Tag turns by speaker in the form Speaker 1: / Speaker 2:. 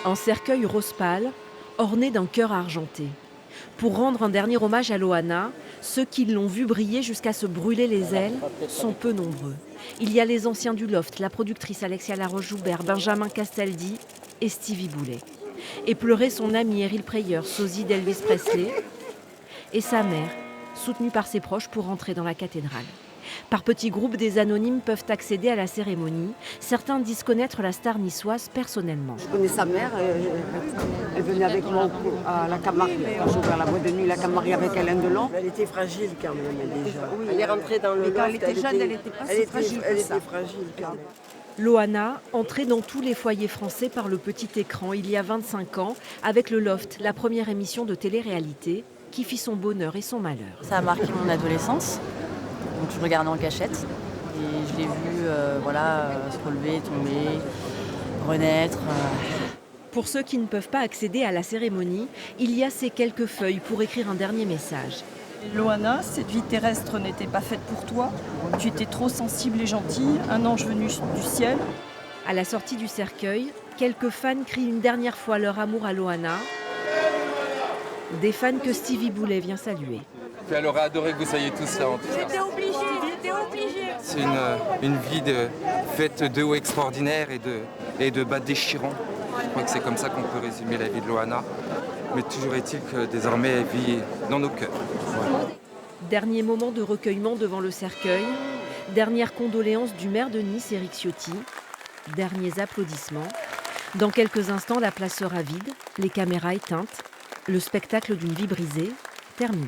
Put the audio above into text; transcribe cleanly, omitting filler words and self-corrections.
Speaker 1: Un cercueil rose pâle, orné d'un cœur argenté. Pour rendre un dernier hommage à Loana, ceux qui l'ont vu briller jusqu'à se brûler les ailes sont peu nombreux. Il y a les anciens du Loft, la productrice Alexia Laroche-Joubert, Benjamin Castaldi et Stevie Boulet. Et pleurer son ami Errol Preyer, sosie d'Elvis Presley, et sa mère, soutenue par ses proches pour entrer dans la cathédrale. Par petits groupes, des anonymes peuvent accéder à la cérémonie. Certains disent connaître la star niçoise personnellement.
Speaker 2: Je connais sa mère, elle venait avec moi à la Camargue. Quand j'ai ouvert la boîte de nuit, la Camargue avec Alain Delon.
Speaker 3: Elle était fragile quand même déjà.
Speaker 2: Oui,
Speaker 3: Elle est rentrée dans le
Speaker 2: mais
Speaker 3: loft.
Speaker 2: quand elle était jeune, elle n'était pas si fragile
Speaker 3: Elle
Speaker 2: que ça.
Speaker 3: était fragile quand même.
Speaker 1: Loana, entrée dans tous les foyers français par le petit écran il y a 25 ans, avec le Loft, la première émission de télé-réalité qui fit son bonheur et son malheur.
Speaker 4: Ça a marqué mon adolescence, donc je regardais en cachette et je l'ai vu se relever, tomber, renaître.
Speaker 1: Pour ceux qui ne peuvent pas accéder à la cérémonie, il y a ces quelques feuilles pour écrire un dernier message.
Speaker 5: Loana, cette vie terrestre n'était pas faite pour toi. Tu étais trop sensible et gentille, un ange venu du ciel.
Speaker 1: À la sortie du cercueil, quelques fans crient une dernière fois leur amour à Loana. Des fans que Stevie Boulet vient saluer.
Speaker 6: Elle aurait adoré que vous soyez tous là en tout cas.
Speaker 7: J'étais obligée.
Speaker 6: C'est une vie faite de hauts extraordinaires et de bas déchirants. Je crois que c'est comme ça qu'on peut résumer la vie de Loana. Mais toujours est-il que désormais elle vit dans nos cœurs. Voilà.
Speaker 1: Dernier moment de recueillement devant le cercueil. Dernière condoléance du maire de Nice, Éric Ciotti. Derniers applaudissements. Dans quelques instants, la place sera vide, les caméras éteintes. Le spectacle d'une vie brisée, terminé.